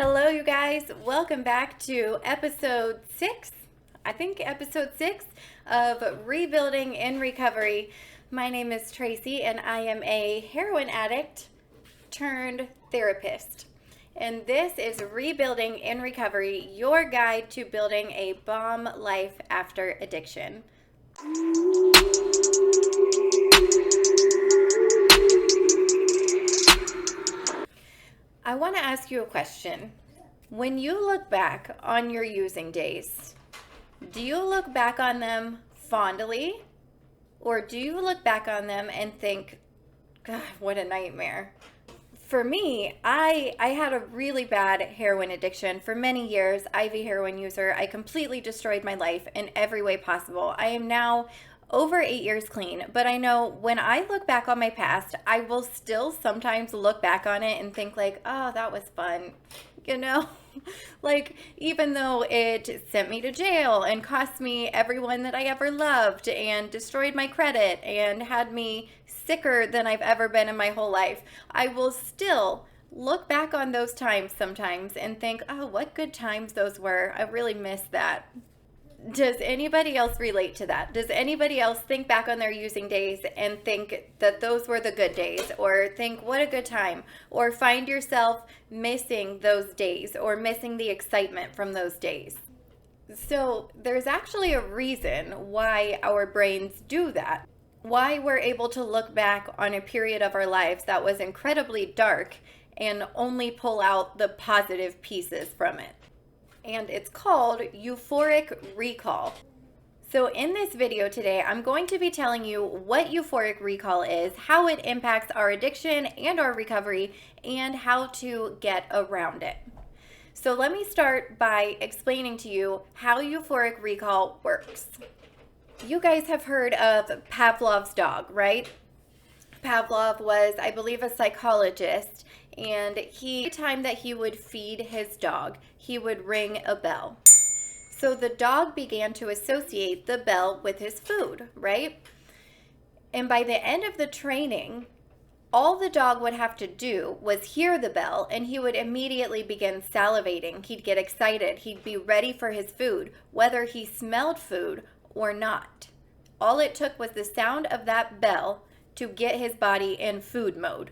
Hello, you guys. Welcome back to episode 6. I think episode 6 of Rebuilding in Recovery. My name is Tracy, and I am a heroin addict turned therapist. And this is Rebuilding in Recovery, your guide to building a bomb life after addiction. I want to ask you a question. When you look back on your using days, do you look back on them fondly, or do you look back on them and think, God, what a nightmare? For me, I had a really bad heroin addiction for many years, IV heroin user. I completely destroyed my life in every way possible. I am now over 8 years clean, but I know when I look back on my past, I will still sometimes look back on it and think like, oh, that was fun, like, even though it sent me to jail and cost me everyone that I ever loved and destroyed my credit and had me sicker than I've ever been in my whole life, I will still look back on those times sometimes and think, oh, what good times those were. I really miss that. Does anybody else relate to that? Does anybody else think back on their using days and think that those were the good days, or think what a good time, or find yourself missing those days or missing the excitement from those days? So there's actually a reason why our brains do that, why we're able to look back on a period of our lives that was incredibly dark and only pull out the positive pieces from it. And it's called euphoric recall. So in this video today, I'm going to be telling you what euphoric recall is, how it impacts our addiction and our recovery, and how to get around it. So let me start by explaining to you how euphoric recall works. You guys have heard of Pavlov's dog, right? Pavlov was, I believe, a psychologist, and every time that he would feed his dog, he would ring a bell. So the dog began to associate the bell with his food, right? And by the end of the training, all the dog would have to do was hear the bell, and he would immediately begin salivating. He'd get excited. He'd be ready for his food, whether he smelled food or not. All it took was the sound of that bell to get his body in food mode.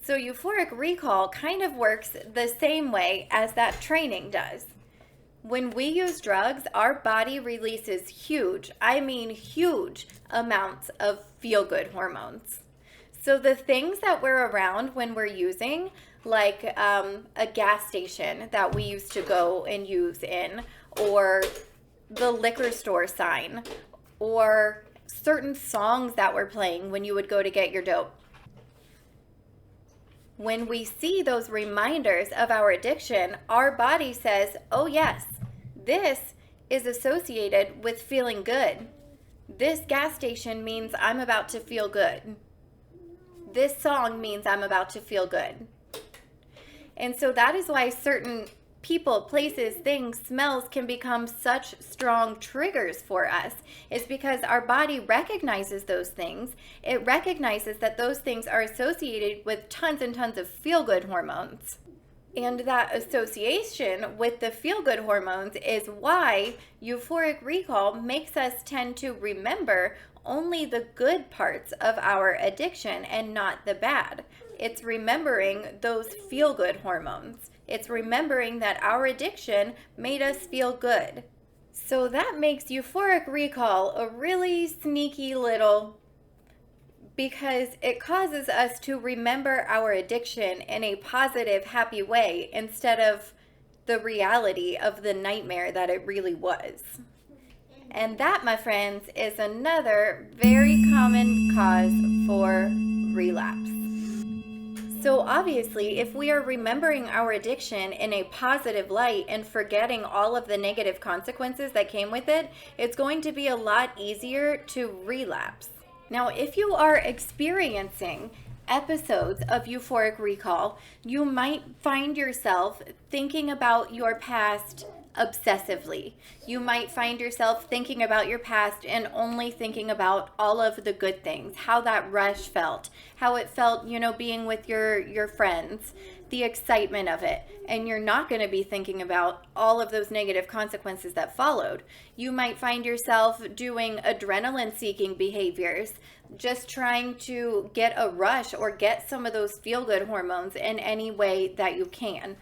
So euphoric recall kind of works the same way as that training does. When we use drugs, our body releases huge, I mean huge amounts of feel-good hormones. So the things that we're around when we're using, like a gas station that we used to go and use in, or the liquor store sign, or certain songs that were playing when you would go to get your dope. When we see those reminders of our addiction, our body says, oh yes, this is associated with feeling good. This gas station means I'm about to feel good. This song means I'm about to feel good. And so that is why certain people, places, things, smells can become such strong triggers for us, is because our body recognizes those things. It recognizes that those things are associated with tons and tons of feel-good hormones. And that association with the feel-good hormones is why euphoric recall makes us tend to remember only the good parts of our addiction and not the bad. It's remembering those feel-good hormones. It's remembering that our addiction made us feel good. So that makes euphoric recall a really sneaky little, because it causes us to remember our addiction in a positive, happy way instead of the reality of the nightmare that it really was. And that, my friends, is another very common cause for relapse. So obviously, if we are remembering our addiction in a positive light and forgetting all of the negative consequences that came with it, it's going to be a lot easier to relapse. Now, if you are experiencing episodes of euphoric recall, you might find yourself thinking about your past obsessively. You might find yourself thinking about your past and only thinking about all of the good things, how that rush felt, how it felt, being with your friends, the excitement of it, and you're not going to be thinking about all of those negative consequences that followed. You might find yourself doing adrenaline seeking behaviors, just trying to get a rush or get some of those feel good hormones in any way that you can.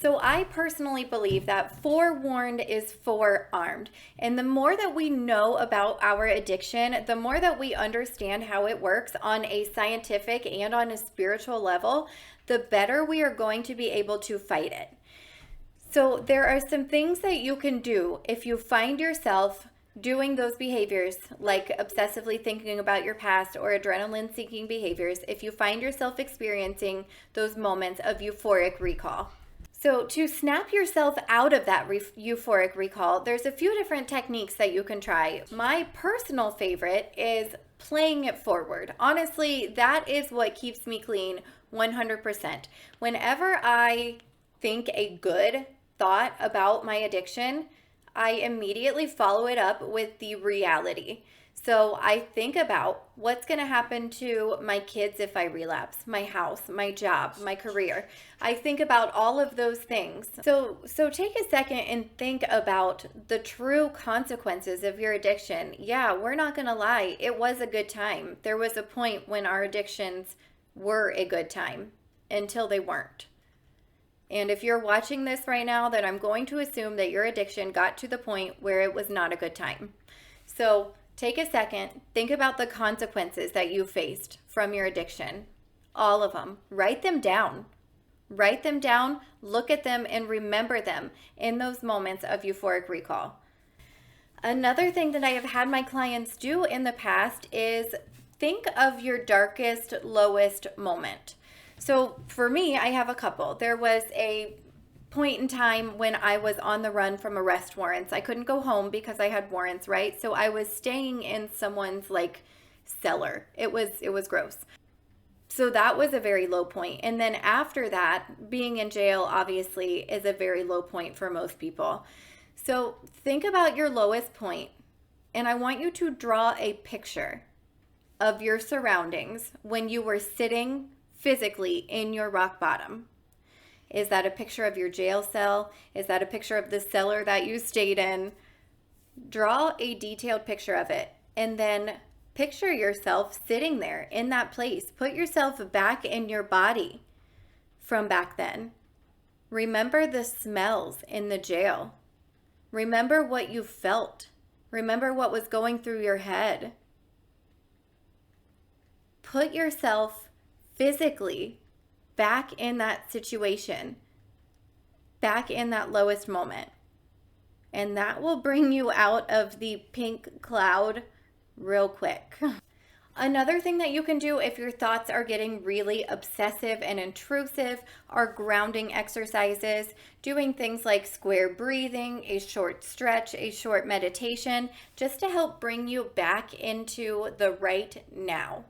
So I personally believe that forewarned is forearmed. And the more that we know about our addiction, the more that we understand how it works on a scientific and on a spiritual level, the better we are going to be able to fight it. So there are some things that you can do if you find yourself doing those behaviors, like obsessively thinking about your past or adrenaline seeking behaviors, if you find yourself experiencing those moments of euphoric recall. So to snap yourself out of that euphoric recall, there's a few different techniques that you can try. My personal favorite is playing it forward. Honestly, that is what keeps me clean 100%. Whenever I think a good thought about my addiction, I immediately follow it up with the reality. So I think about what's going to happen to my kids if I relapse, my house, my job, my career. I think about all of those things. So take a second and think about the true consequences of your addiction. Yeah, we're not going to lie. It was a good time. There was a point when our addictions were a good time until they weren't. And if you're watching this right now, then I'm going to assume that your addiction got to the point where it was not a good time. So take a second, think about the consequences that you faced from your addiction. All of them. Write them down. Write them down, look at them, and remember them in those moments of euphoric recall. Another thing that I have had my clients do in the past is think of your darkest, lowest moment. So for me, I have a couple. There was a point in time when I was on the run from arrest warrants. I couldn't go home because I had warrants, right? So I was staying in someone's cellar. It was gross. So that was a very low point. And then after that, being in jail obviously is a very low point for most people. So think about your lowest point, and I want you to draw a picture of your surroundings when you were sitting physically in your rock bottom. Is that a picture of your jail cell? Is that a picture of the cellar that you stayed in? Draw a detailed picture of it, and then picture yourself sitting there in that place. Put yourself back in your body from back then. Remember the smells in the jail. Remember what you felt. Remember what was going through your head. Put yourself physically back in that situation, back in that lowest moment. And that will bring you out of the pink cloud real quick. Another thing that you can do if your thoughts are getting really obsessive and intrusive are grounding exercises, doing things like square breathing, a short stretch, a short meditation, just to help bring you back into the right now.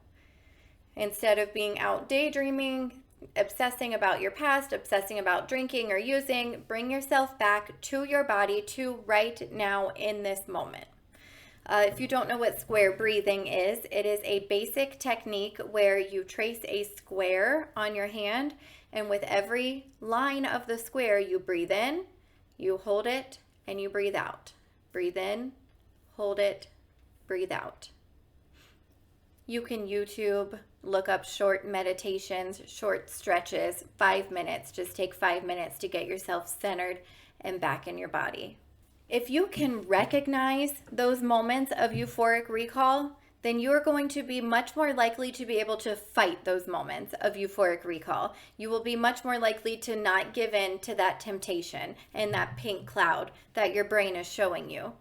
Instead of being out daydreaming, obsessing about your past, obsessing about drinking or using, bring yourself back to your body, to right now in this moment. If you don't know what square breathing is, it is a basic technique where you trace a square on your hand, and with every line of the square, you breathe in, you hold it, and you breathe out. Breathe in, hold it, breathe out. You can YouTube, look up short meditations, short stretches, 5 minutes. Just take 5 minutes to get yourself centered and back in your body. If you can recognize those moments of euphoric recall, then you are going to be much more likely to be able to fight those moments of euphoric recall. You will be much more likely to not give in to that temptation and that pink cloud that your brain is showing you.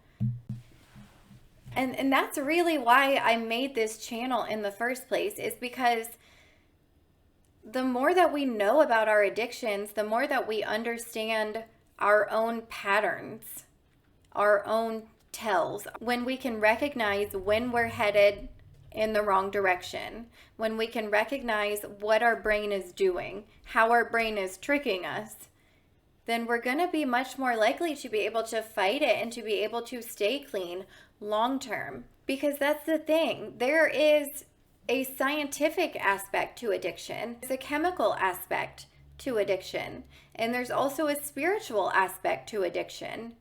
And that's really why I made this channel in the first place, is because the more that we know about our addictions, the more that we understand our own patterns, our own tells. When we can recognize when we're headed in the wrong direction, when we can recognize what our brain is doing, how our brain is tricking us, then we're going to be much more likely to be able to fight it and to be able to stay clean long term. Because that's the thing. There is a scientific aspect to addiction. There's a chemical aspect to addiction, and there's also a spiritual aspect to addiction.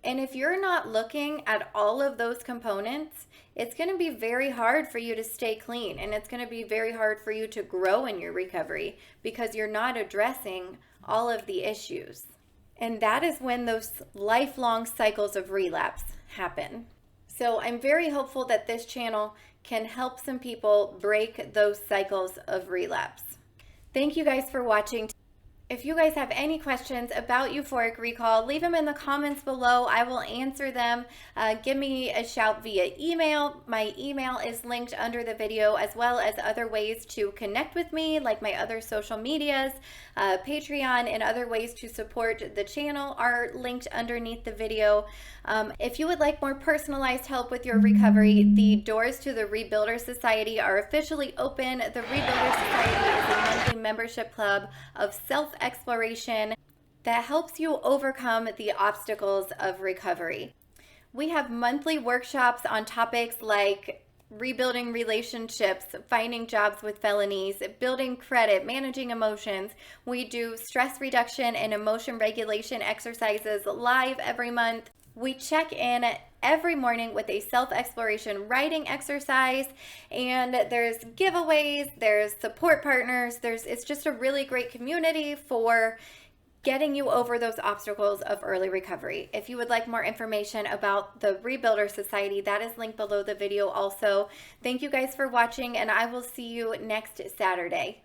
And if you're not looking at all of those components, it's going to be very hard for you to stay clean, and it's going to be very hard for you to grow in your recovery because you're not addressing all of the issues. And that is when those lifelong cycles of relapse happen. So I'm very hopeful that this channel can help some people break those cycles of relapse. Thank you guys for watching. If you guys have any questions about euphoric recall, leave them in the comments below. I will answer them. Give me a shout via email. My email is linked under the video, as well as other ways to connect with me, like my other social medias, Patreon, and other ways to support the channel are linked underneath the video. If you would like more personalized help with your recovery, the doors to the Rebuilder Society are officially open. The Rebuilder Society is a monthly membership club of self-exploration that helps you overcome the obstacles of recovery. We have monthly workshops on topics like rebuilding relationships, finding jobs with felonies, building credit, managing emotions. We do stress reduction and emotion regulation exercises live every month. We check in every morning with a self-exploration writing exercise, and there's giveaways, there's support partners, it's just a really great community for getting you over those obstacles of early recovery. If you would like more information about the Rebuilder Society, that is linked below the video also. Thank you guys for watching, and I will see you next Saturday.